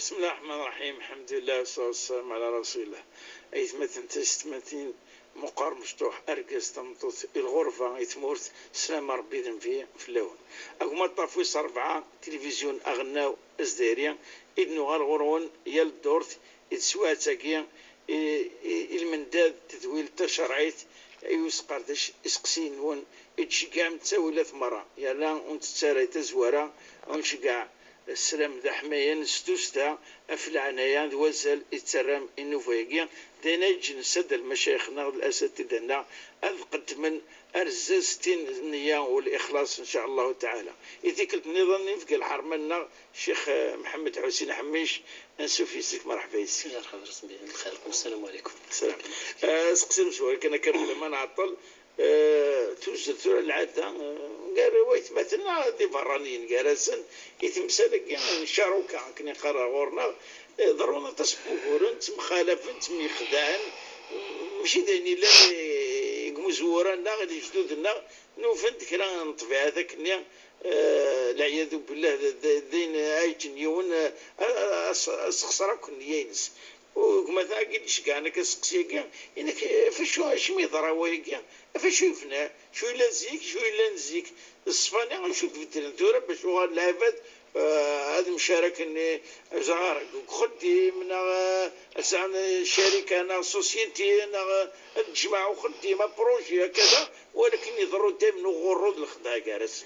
بسم الله الرحمن الرحيم. الحمد لله والصلاة والسلام على رسول الله. مثلا تستمتين مقار مفتوح أرقص تمطوط الغرفة يتمورت سلام ربي ذن في اللون أقوم طافوس 4 تلفزيون أغناو إزديريا إدنو غالغرون يال دورت يتسوى تاكيا المنداد تدويل تشرعيت أيوس قردش إسقسين ون إتشقام تساوي مرة يلا أنت تساري تزورا ونشقع السلام ذا حمايا نستوستا أفلعنايا دوزل يتسرم النوفيقيا دينا جنسد المشايخنا والأساتذة أذقد من أرزستين النية والإخلاص إن شاء الله تعالى. إذا كنت نظن نفق الحرمنا الشيخ محمد حسين حميش نسوفي سيك مرحبا يسير. يا رحمة رسمي الخير والسلام عليكم. السلام. سقسم سؤال كان كمل ما نعطل توجد ثورة العادة قال ويت مثلنا دي برانيين قارسن يتمسلك شاروكا كني قرا غورنا ضرونا تصبورن مخالفن مخدعن ماشي داني لا يقمزورنا غادي جدودنا نوفند كرا نطبع هذاك نيا العياذ بالله دين عايشين يون اسخسركن يينس وكما ثاقي شكانا كسقسيكا انك فشو شمي ضراويكا فشو يفنا شو يلزيك شو يلنزيك الصفاني غنشوف في التلفزيون باش وغاد لعبت هذا مشاركة اني زغار خدي من شركة انا سوسيتي انا الجماعة وخدي ما بروجي كذا ولكن يضروا دائما غرود الخداع كارس.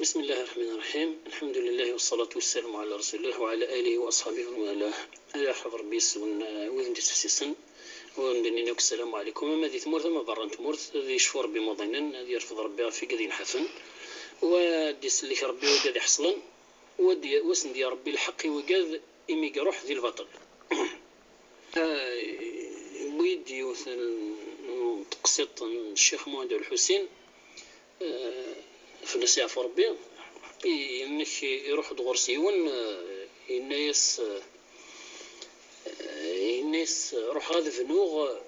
بسم الله الرحمن الرحيم. الحمد لله والصلاة والسلام على رسول الله وعلى آله وأصحابه ومن والاه. يا حضر بيس وين تسسسن وندني السلام عليكم. ما ذي ثمورت ما برا ثمورت ذي شفور بمضينن ذي يرفض ربي في قدين حفن ودي سلك ربي وقاد يحصلن ودي وسندي ربي الحق وقاد إمي روح ذي البطل. ويدي وثل تقسيط الشيخ محمد الحسين في النسيع في ربي إنك يروح دغرسيون الناس روح غاذ فنوغ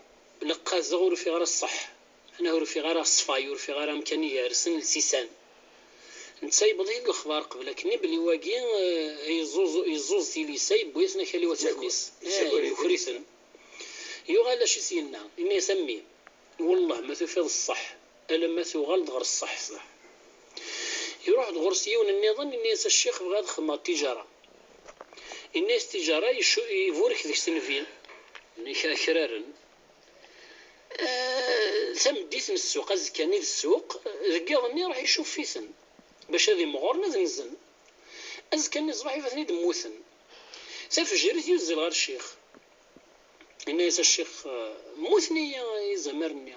لقى زغور في غير الصح أنا هو في غير الصفاي وفي غير إمكانية رسن السيسان نتسايب ضيق الأخبار قبل كني بلي واقي يزوز تيلي سايب ويسنا خلي وتفنيس يخريسن يغال شي سينا إني يسمي والله ما تفيض الصح ألا ما تغلط غير الصح يروح دغرسيون النظام الناس الشيخ بغاد خدمة التجارة الناس تجارة يفورك ذيك السنفين كرارن تمديت من السوق أزكاني السوق ذكاظني راح يشوف فيسن باش هذه مغورنا نزن أزكاني صباح يفثني دموثن سافجريت يوزل غير الشيخ الناس الشيخ موثني يزمرني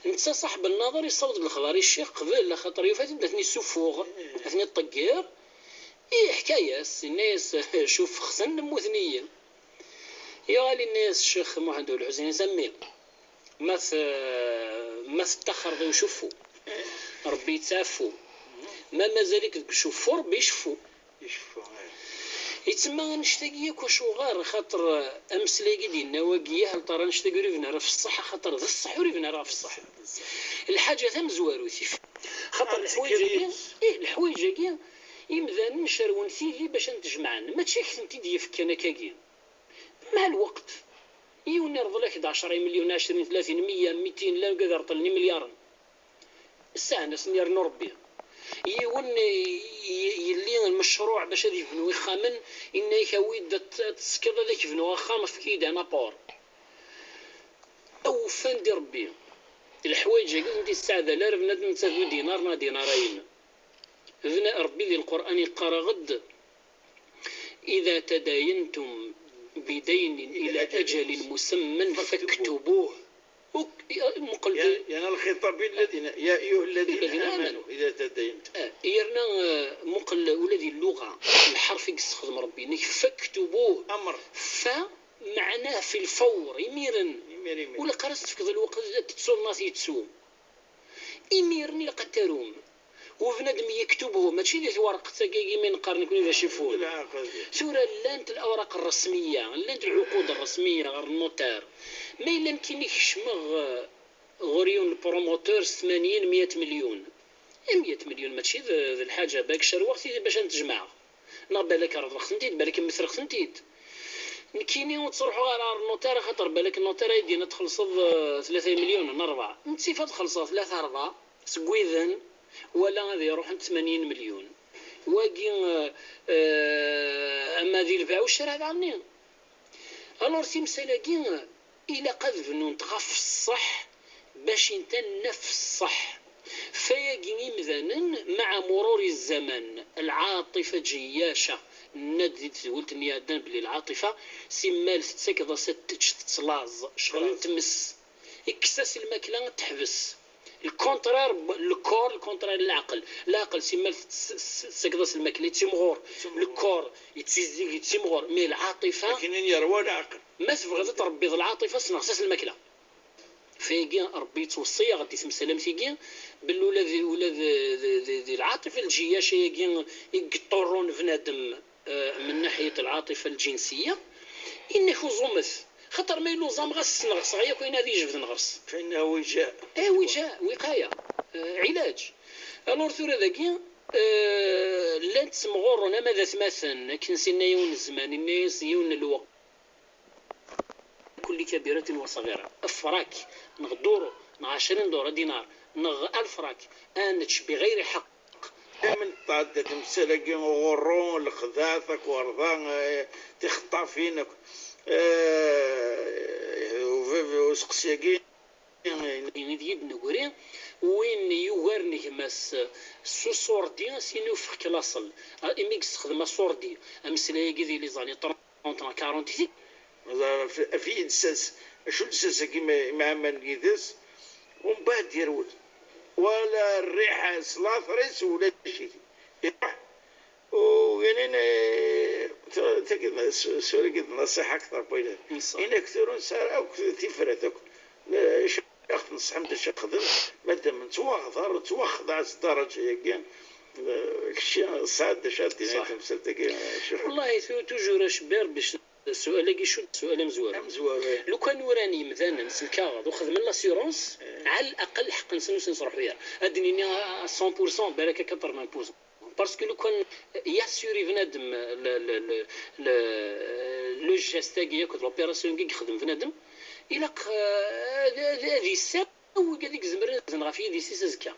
انت صاحب النظر يصوت بالخضاري الشيخ قبل خاطر يفاتني داتني السفوغ داتني الطقير حكايه الناس شوف خصن موثنيه يا غالي الناس الشيخ محمد الحسين يسمي ما تتاخر غير يشوفوا ربي يتعفوا ما مازالك تشوفوا ربي يشفوا يتسمى نشتاقيك وشو غار خاطر امس لاقي ديالنا واقيه هل ترى نشتاق ريفنا راه في الصحه خاطر ذا الصح وريفنا راه في الصحه الحاجه ثم زواروتي خاطر الحوايج كاع يمذان نشرون سيدي باش نتجمعن ما تشيك انت ديفك انا كاكين مع الوقت يونيرض لك 10 مليون 20 30 100 200 لا قدر طلني مليار الساعه ناس نير ربي يون يلي المشروع باش هذا يبنوا يخامن إنه يكوي تسكر هذاك يبنوا خام في كيد أنا بور أو فان دي ربي الحوايج قلت السعادة لا بنادم تسدو دينار دينارين بنا ربي ذي القرآن يقرأ غد إذا تداينتم بدين إلى أجل مسمى فاكتبوه يعني الخطاب الذين يا أيها الذين آمنوا إذا تدينتم يرنا مقل ولدي اللغة الحرف يستخدم ربي فاكتبوه أمر فمعناه في الفور يميرن ولا قرست في كذا الوقت تتسول الناس يتسوم يميرني لقد تروم وبنادم يكتبه ماشي دي ورقة تاكي من قرن كل ذا شيفون سورة لانت الأوراق الرسمية لانت العقود الرسمية غير النوتار ما إلا يمكن يشمغ غوريون البروموتور 80 100 مليون 100 مليون ماشي ذا الحاجة باك شر وقت باش نتجمع بالك راه رخصنتيد بالك مثل رخصنتيد كيني وتروحوا على النوتير خاطر بالك النوتير يدينا تخلصوا 3 مليون 4 انت فات تخلصوا 3 4 سكويذن ولا غادي يروح 80 مليون واقي اما ذي الباع والشراء هذا عني الور سي مسالاكي الى قد فنون تغف الصح باش انت نفس الصح فياقي مثلا مع مرور الزمن العاطفه جياشه ندي قلت اني ادان بلي العاطفه سمال تسكض تتلاز شغل تمس اكساس الماكله تحبس الكونترير الكونترير العقل سمال تسكض الماكله تيمغور الكور يتزيق يتيمغور مي العاطفه لكن يروى العقل ما تبغى تربي العاطفه سنغسس الماكله فيجي ربي توصيه غادي تمسلم فيجي بالولاد ولاد العاطفه الجياشه يجي يقطرون بنادم من ناحيه العاطفه الجنسيه انه زمث خاطر ما يلوزم غس نغص غير كاين هذه يجبد نغص فانه وجاء وجاء وقايه علاج الور ثورة ذاكي لا تسمغورنا ماذا ثمثن كنسينا يون الزمان الناس يون الوقت كل كبيرة وصغيرة أفراك نغدورو 20 دولار دينار 1000 راك أنتش بغير حق من طادة تمسلك غرون لخذاثك ورضان تخطافينك وسقسيقين يديد نقولي وين يوغرني ماس سو صوردي سينو في كلاصل إميكس خدمة صوردي أمسلاي كذي لي زاني 30 40 في دساس شو دساس كيما مع من قيدس ومن بعد يرول ولا الريحة صلاث ريس ولا شيء يروح ويعني تجد سوري قد نصيحة أكثر بينا إن كثيرون صار أو تفرتك إيش أخذ نصح من الشيء خذ مادام توخذ على الدرجة يجين كشيء صعد شاد يعني مسلتك والله توجور شبير باش السؤال كي شو سؤال مزوار لو كان وراني مثلا سلكا وخذ من لاسيورونس على الاقل حق نصرح وياه ادني 100% بالك 80% باسكو لو كان ياسوري بنادم لو جيست كي ياخذ لوبيراسيون كي يخدم بنادم الى هذه الساعه وكذيك زمر غافيه دي سي زكا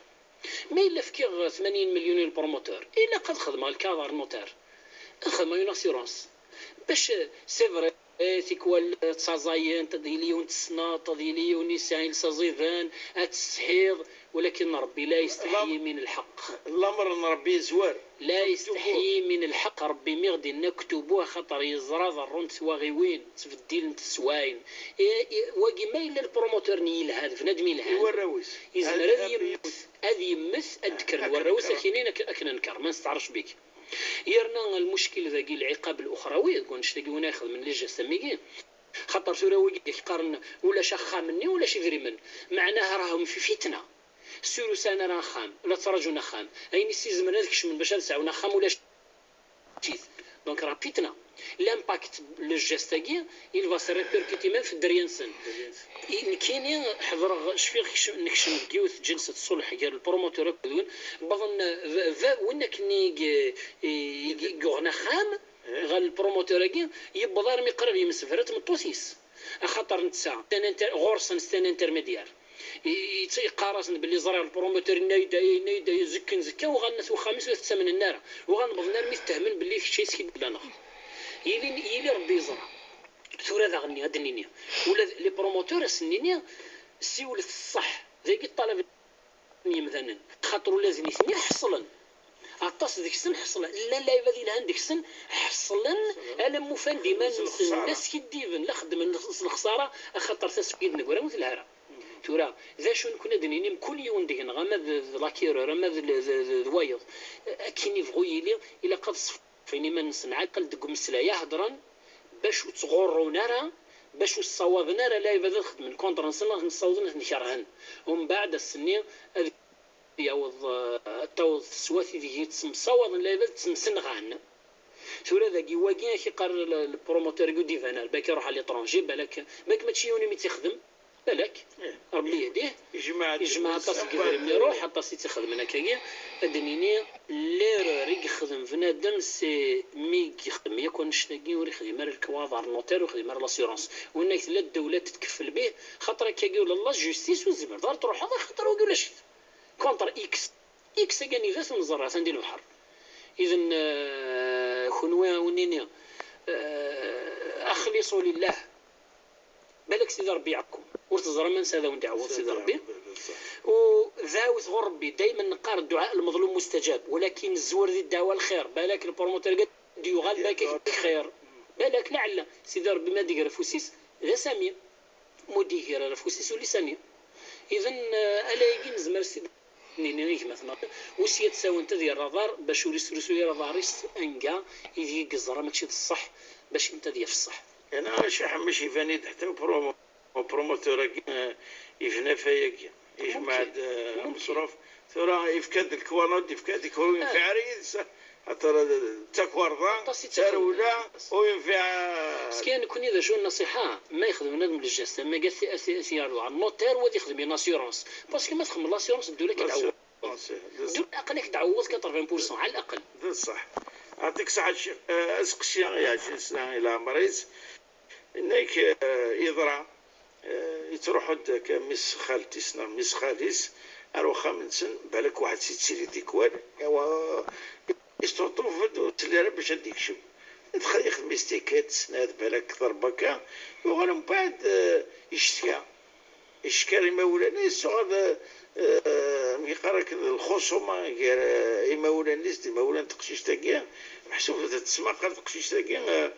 ما الا فكير 80 مليون البروموتور الا قد خدم الكادر نوتير خدم اون اسيورونس باش سي فري تيكوال تصازاين تديليون تسنا تديليون نسائل سازيفان التسحيض ولكن ربي لا يستحي من الحق الامر ربي زوار لا يستحي من الحق ربي ميغدي نكتبوه خاطر يزرا ضرون تواغيوين تفديل نتسواين واقي ما الا البروموتور نيل هذا فنادم يلهان الوراوس يزمر هذه يمث اذكر الوراوس كاينين اكن نكر ما نستعرش بك يرنا المشكل ذاكي العقاب الاخروي كون نشتاقي وناخذ من لجه سميكين خاطر سوراوي يقارن ولا شخا مني ولا شي فريمن معناها راهم في فتنه سورو سانا راه خام ولا تفرجونا خام اين السيزم هذاك من باش نسعونا خام ولا شي دونك راه فتنه لامباكت لو جيستاكي il va se répercuter même في الدريانسن كاينين حضر شفيق نكشن ديوث جلسه الصلح ديال البروموتور كدون بظن وين كني يغنا خام غال البروموتور كي يبدا راه يقرب يمسفرات من الطوسيس خاطر نتسا غورسن ستان انترميديار يقارسن باللي زرع البروموتور نايدا يزكن زكا وغنس وخامس وثمن النار وغنبض نار متهمن باللي شي سكيد لنا يلي ربي يزرع ثورة ذا غني هاد النينيا ولا لي بروموتور السنينيا سيولة الصح ذاك الطلب مثلا خاطر لازم يثني حصلا عطاس ديك السن حصلا لا يبادي لها ديك السن حصلا انا مفان ديما الناس كيديفن لا خدم الخساره خاطر تسكيد نقرا مثل هذا تورا ذا شو كنا دنيني كل يوم ديك غما لاكيرور ما الوايض كيني فغويلي الا قد فيني ما نصنع قلدكم مسلايا هضرا باش تغرونا راه باش تصاوبنا راه لا يبدا نخدم الكونتر نصاوبنا نكرهن ومن بعد السنين يعوض التوض سواتي ديك تصاوب لا يبدا تسمسنغان شورا ذاكي واكين كيقرر البروموتور يقول ديفانا باك يروح على ليترونجي بالك ماشي يوني مي تخدم بالك ربي يهديه يجمع طاس كيفاش يروح طاس تخدم هناك هي ادنيني ليرور يخدم في بنادم سي مي يخدم يكون شتاكي وري يخدم على الكواضر نوتير ويخدم على لاسيورونس وانك لا الدوله تتكفل به خاطر كيقول الله جوستيس وزمر دار تروح هذا خاطر هو يقول شي كونتر اكس كاني ذات مزرعه ندير البحر اذا خنوا ونيني اخلصوا لله بالك سيدي ربي يعقكم ورتزرى من ساده وندعوض سيدي ربي وذاوت غور ربي دائما نقار الدعاء المظلوم مستجاب ولكن الزور ذي الدعوه الخير بالك البروموتور قال يغال بالك خير بالك لعل سيدي ربي ما دير فوسيس ذا سامي مدير رفوسيس ولساني اذا الا يجي نزمر سيدي نينيك مثلا وسيت تساوي انت ديال الرادار باش يرسلوا راداريست انكا يجي قزره ماشي الصح باش انت ديال في الصح انا شي حمش يفاني حتى بروموتور يفنا فيا يجمع مصروف ترى يفكاد الكوالوت يفكاد يكون في عريض حتى تكورضا ترولا وينفع سكان كون اذا جو النصيحه ما يخدم نادم للجاست ما قال سيارو على النوتير ودي يخدم لاسيورونس باسكو ما تخدم لاسيورونس الدوله كتعوض الدوله اقل تعوض 80% على الاقل صح يعطيك صحه اسقسي يا شي الى مريض انك يضرع يتروح عندك مس خالتيس مس خالتيس اروخا من سن بالك واحد سيتسيري ديكوال ايوا يستوطوفد وتلي باش هديك شم دخل يخدم ميستيكات سناد بالك ضربك وغير من بعد يشتكى المولانيس هذا يقرا الخصومه غير المولانيس دي مولان تقشيش تاكيا محسوب تسمع قال تقشيش تاكيا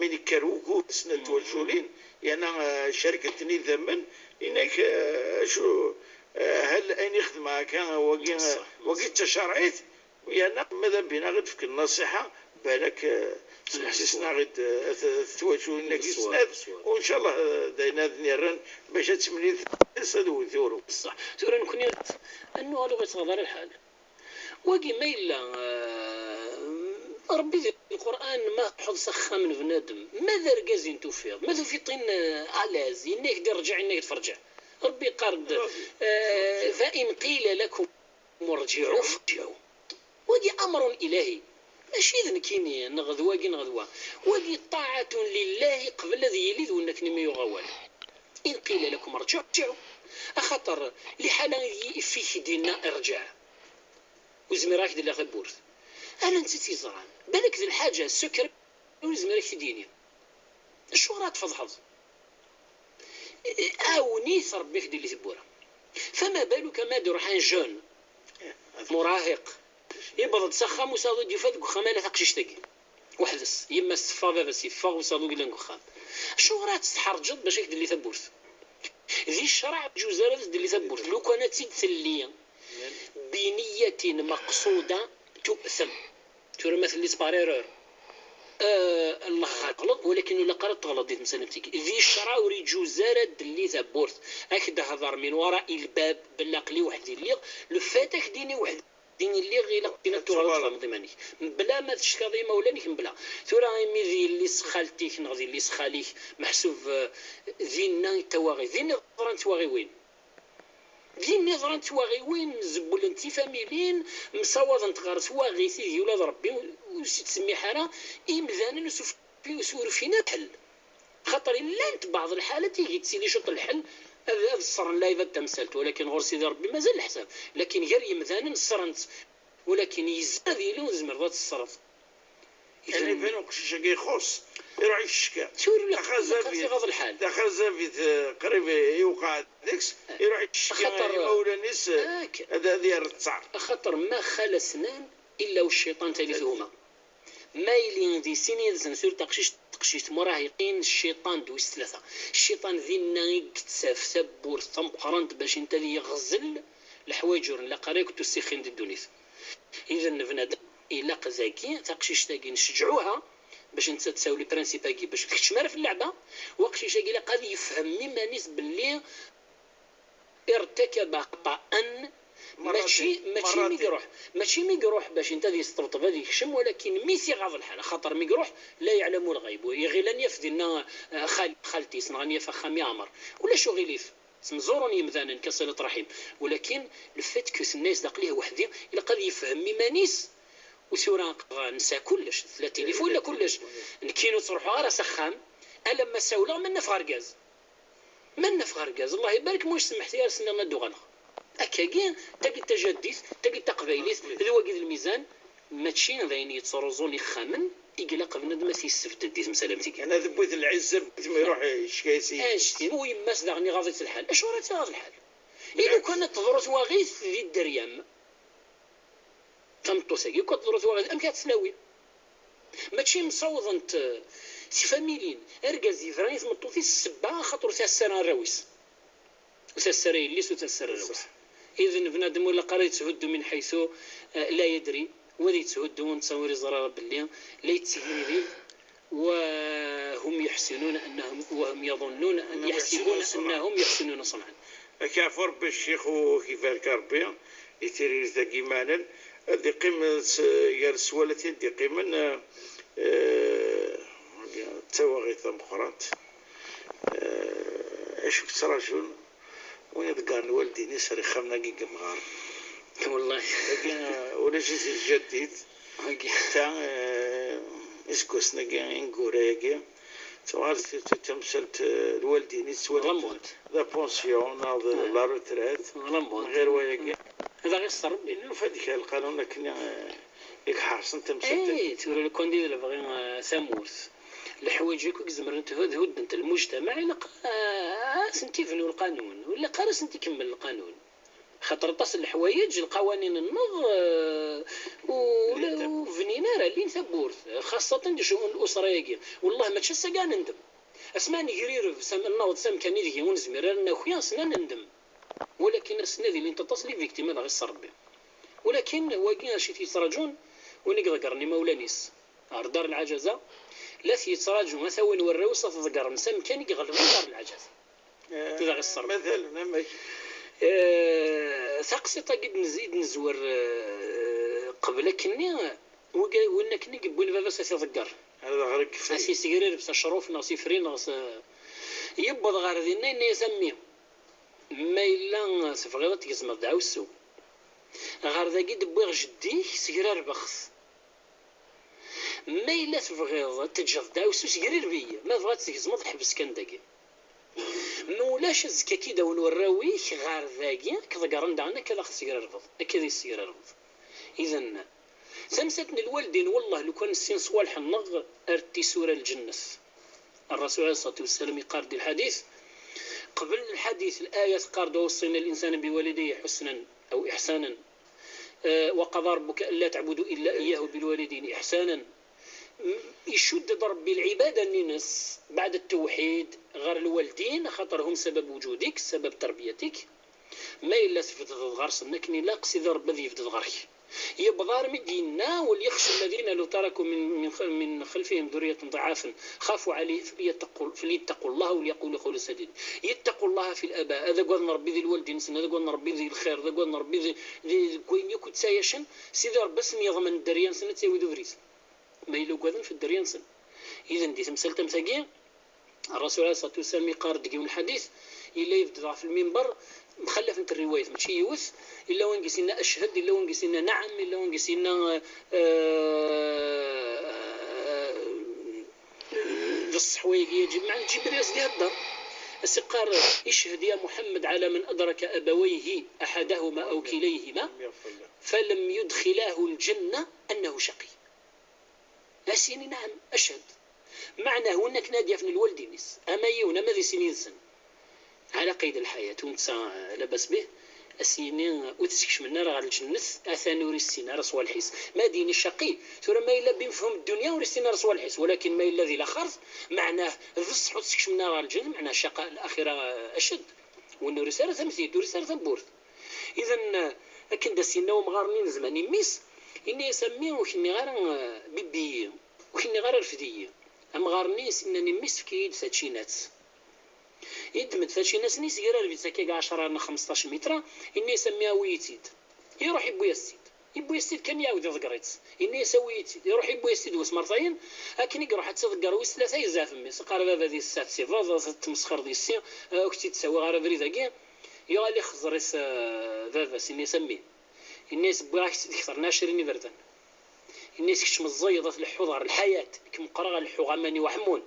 من الكروكو سنة والجولين يعني شركة نيل ذمن إنك شو هل أين يخدم هكا وقيت تشرعيت ويانا ماذا بينا غد فيك النصيحة بالك سمحسسنا غد تواجهوا إنك يسند وإن شاء الله داينا نيران باش تملي سدو ثورو صح ثورو نكون أنه لغة غدار الحال وقي ما إلا ربي في القرآن ما حط سخة من بنادم ماذا رقازين توفيض ماذا في طين علاز إنك دي رجع إنك تفرجع ربي قرد فإن قيل لكم مرجعوا فرجعوا ودي أمر إلهي ماشي إذن كيني نغذوا ودي طاعة لله قبل الذي يلد وإنك نمي يغوال إن قيل لكم ارجعوا ارجعوا أخطر لحالا فيه دينا ارجع وزميراك دي الله بورث أنا نسيت يزران بالك ذي الحاجة السكر وزميراك تديني شو راه تفضحض نيث ربي يخدي اللي تبورا فما بالك ما درحان جون مراهق يبغى تسخم وصادو ديفاد خمانه ثقشش تاكي وحدس يما الصفا بس يفا وصادو قلنا نخام شو راه تستحرجض باش يخدي اللي تبورث ذي الشرع جوزارة اللي تبورث لو كانت تسليا بنية مقصودة تؤثم ترى مثل لي سباريرور الله غلط ولكن الا قرات غلط ديت مسالمتك ذي الشرع وري جوزارة اللي تبورث اكدا هضر من وراء الباب بلاقلي واحد اللي لو فاتك ديني واحد ديني اللي غير لقينا تورا تنظيماني بلا ما تشكى مولانيك بلا ترى مي ذي اللي سخالتيك نغذي اللي سخاليك محسوب ذينا تواغي ذي نظران تواغي وين ذي نظران تواغي وين زبول انت فاميلين مصوض تغار تواغي سيدي ولاد ربي وتسمي حاله امذانا وسور فينا الحل خاطر الا انت بعض الحالات يجي تسيلي شوط الحل هذا الصر لا يبدا تمثلت ولكن غير سيدي ربي مازال الحساب لكن غير يمذانا الصرنت ولكن يزاد يلون زمر ذات الصرف يعني بينو قشيش يخص يروح يشكى دخل زافيت قريب يوقع ديكس يروح يشكى مولانيس هذا ديال التصعر خاطر ما خلا سنان الا والشيطان ثالثهما ما يلين ذي سنين سنسور تقشيش مراهقين الشيطان دويس ثلاثة الشيطان ذي نايك تساف ثبور ثم قرنت باش انت ذي يغزل الحوايج لا قريك تسخين دي الدونيس اذا بنادم الا قزاكي تقشيش تاكي نشجعوها باش انت تساوي لي برانسيباكي باش تكشمر في اللعبه وقشيش تاكي قاد يفهم مما نسب باللي ارتكب خطأ ماشي ميقروح باش انت ذي يسترطب هذه يكشم ولكن ميسي غاض الحاله خاطر ميقروح لا يعلم الغيب ويغيلن يفدي لنا خالتي صنغني فخامي عمر ولا شو غيليف سمزورون يمذانا كصلة رحم ولكن الفات كو الناس داق ليه وحدي الا قد يفهم مما نيس وسوراق نسى كلش 3000 ولا كلش كينو تروحوا غير سخام ألما ساولا من نفغ ركاز من نفغ ركاز الله يبارك موش سمحتي يا سنة ندو غنخ أكاكين تاقي تجديث تاقي تقبايليث ذواقيد الميزان ماشي ذاين يتصرزون يخامن يقلق بنادم يستفد ديت مسالمتك انا ذبوت العزه ما يروح يشكايسي اشتي هو يماس داغني غاضيت الحال اش وراتي غاضي الحال إلا كانت تضرط واغيث ذي الدريام تمطوساكي كنت تضرط واغيث أم كتسلاوي ماشي مصوض انت سي فاميلين اركاز يفراني تمطوثي السبعة خاطر تاع السنة الراويس وتاع السنة يليس وتاع السنة الراويس إذن بنادم ولا قرا يتهد من حيث لا يدري وذي يتهد ونتصور زرار باللي لا يتسهل وهم يحسنون أنهم وهم يظنون أن يحسبون أنهم يحسنون صنعا كافر بالشيخ وكيف ربي يتري ذاكي مالا هذه قيمة يرسولتي دي قيمة تواغيث مخرات ايش كتراجل وين ذكر الوالدين يسري خمنا جيجا مغار والله ولا جيت الجديد تاع اسكوسنا كاين كوراكي توارث تمثلت الوالدين يتولد لا بونسيون لا روتريت غير وياكي هذا غير الصرب لانه فهاديك القانون كنا ياك حارسن تمثلت اي تقول لك كون دير باغي ثمورث الحوايج هكاك زمر انت هد انت المجتمع الا سنتي فنو القانون ولا قرا سنتي كمل القانون خاطر تصل الحوايج القوانين النظ وفنينا راه اللي ثبورث خاصه دي شؤون الاسره ياكي والله ما تشسى كاع نندم اسمعني قرير سام النوض سام كان يدي ونزمر انا خويا سنا نندم ولكن السنه اللي انت تصلي فيكتيم هذا غير صربي ولكن واكين شي تيتراجون ونقدر قرني مولانيس دار العجزه لا تيتراجون مثلا والروسه تذكر مسام كان يغلب دار العجزه هذا غير الصربي مثلا ثقسي قد نزيد نزور قبل كني وين كني قبل بابا سيتذكر هذا غير كفايه اسي سيغرير بس شروف ناصي فرين ناص يبض غير ذينا يسمي ما الا سفغيضه تيزم دعوسو غير ذا قد بوغ جدي سيغرير بخس ما الا سفغيضه تجف دعوسو سيغرير بيا ما بغات تيزم تحبس كان داكي مولاش الزكا كي داون وراويك غير ذاكي كذا قرن دعنا كذا خسير الرفض كذا يسير الرفض اذا سمستني الوالدين والله لو كان السين صوالح النغ ارتي سوره الجنه الرسول عليه الصلاه والسلام يقارد الحديث قبل الحديث الايه قارد وصينا الانسان بوالديه حسنا او احسانا وقضى ربك الا تعبدوا الا اياه بالوالدين احسانا يشد ضرب بالعباده للناس بعد التوحيد غير الوالدين خاطرهم سبب وجودك سبب تربيتك ما الا سفت غرس انكني لا قصد رب ذي يفد غرك يبضار مدينا وليخشى الذين لو تركوا من خلفهم ذريه ضعافا خافوا عليه فليتقوا الله وليقولوا قولا سديدا يتقوا الله في الاباء هذا قلنا ربي ذي الوالدين هذا قلنا ربي ذي الخير هذا قلنا ربي ذي كوين يكون سايشن سيدي بس يضمن الدريان سنه تساوي ذفريس ما يلو قادم في الدريان سن اذا دي تمثال تمثاقين الرسول عليه الصلاه والسلام يقارد ديون الحديث الا يبدا في المنبر مخلف انت الروايه ماشي يوث الا وين قسينا اشهد الا وين قسينا نعم الا وين قسينا الصحويق يجب مع جبريل ديال الدار السقار يشهد يا محمد على من ادرك ابويه احدهما او كليهما فلم يدخلاه الجنه انه شقي أسيني نعم أشهد معناه أنك نادي في الوالدين أما يونا ماذا سنين سن على قيد الحياة ونسا لبس به أسيني وتسكش من نار على الجنة أثاني ورسينا رسول الحس ما ديني الشقي ثم ما إلا بنفهم الدنيا ورسينا رسول الحس ولكن ما إلا ذي الآخر معناه الفصح وتسكش من نار على الجنة معناه الشقاء الآخرة أشد وأنه رسالة تمثيل ورسالة بورث إذا لكن دسينا ومغارنين زمان يميس إني يسميه وكني غير بيبي وكني غير رفدية أم غارنيس إنني مس في كيد ثاتشينات يدمد ثاتشينات نيس غير بيتسكي 10 15 متر إني يسميها ويتيد يروح يبو يسيد كان يعاود يذكريت إني يسوي يتيد يروح يبو يسيد وسمرتين لكن يروح تذكر ويس ثلاثة يزاف ميس قال بابا ذي السات سيفا تمسخر ذي السي وكتي تسوي غير بريدا كي يغالي خزريس بابا سيني يسميه الناس بغاك تكثر ناشرين بردان الناس كش مزيضة الحضار الحياة كم قرا الحغماني وحمون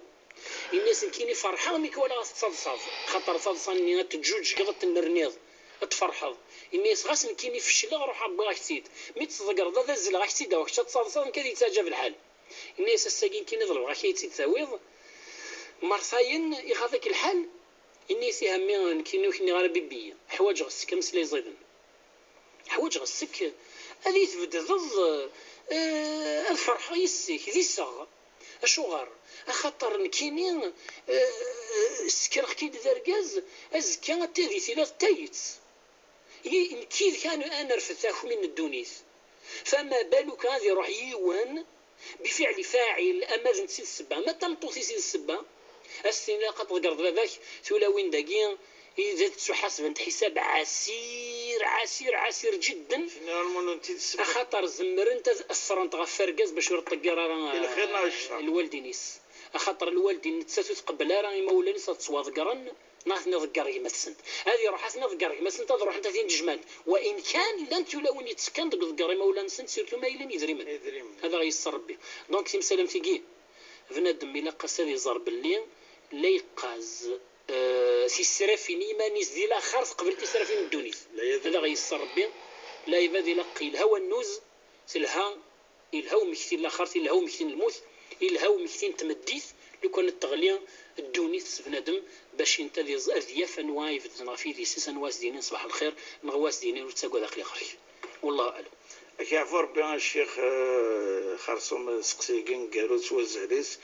الناس كيني فرحان ميك ولا تصدصد خاطر تصدصني تجوج قضت النرنيض تفرحض الناس غاس كيني فشل روح بغا كتيد مي تصدقر ذا زل غا كتيد واش تصدصد كذي يتاجا بالحال الناس الساكين كيني ضرب غا كيتي تاويض مرثاين يغاضك الحال الناس يهمين كيني غير بيبي حوايج غسك مسلي زيدن حوايج غسك هذه تبدا ضد الفرحه يسيك ذي الصغر اشوغر خاطر كيني سكر كيد دركاز ازكى تادي ثلاث تايت كيد كانوا انا رفتاخ من الدونيس فما بالك هذه يروح يوان بفعل فاعل اما نسيت السبه ما تمطوطي سيد السبه السنه قد قرض باباك ثولا وين داكين اذا تحاسب حساب عسير جدا خاطر زمر انت اثرنت غفركاز باش يرطقر الوالدينيس خاطر الوالدين تساتو تقبل راه مولاني تصواضقرن ناث نضقر يمسن هذه روح نضقر يمسن تروح انت فين جمال وان كان لن تلون يتسكن ضقر مولان سن سيرتو ما يلين يدريمن هذا غيسر ربي دونك سي مسلم تيجي بنادم الا قاس هذه زرب اللي لا يقاز سي السرافيني ما نزدي لا خرف قبل تسرافين الدونيس هذا غيسر ربي لا يبادي لقي الهوى النوز سلها الهو مكتين لا خرتي الهو مكتين الموت الهو مكتين تمديث لو كان التغليه الدونيس بنادم باش انت ذياف نوايف في دي سيس نواس دينين صباح الخير نغواس دينين وتساقوا ذاك الاخر والله اعلم كيعرفوا ربي الشيخ خرصوم سقسيكين كاروس وزعريس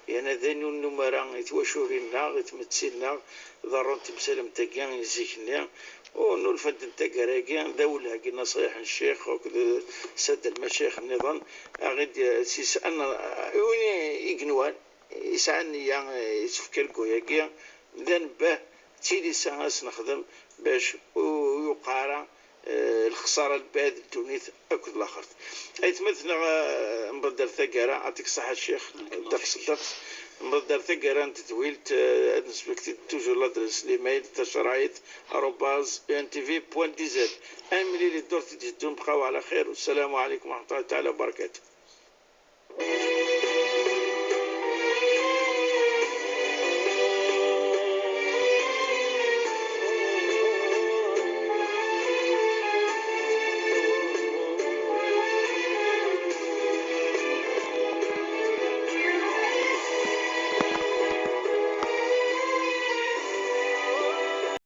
يعني ذاني النمرة يتواشورينا يتمثلنا ضروري تمثال تاكان يزيكنا ونو الفن تاكاراكي دولة كي نصيح الشيخ وكذا سد المشايخ النظام غير سيس أنا وين يقنوان يسعني يتفكر كوياكي ذن به تيلي ساعة نخدم باش ويقارع الخساره الباد التونيث اكد الاخر مثلا مبدل ثقاره عطيك الصحه الشيخ الدرس مبدل ثقاره انت تويلت نسبكتي توجور لادرس ليميل تشرايط @ntv.dz املي لي دورتي تجدون بقاو على خير والسلام عليكم ورحمه الله تعالى وبركاته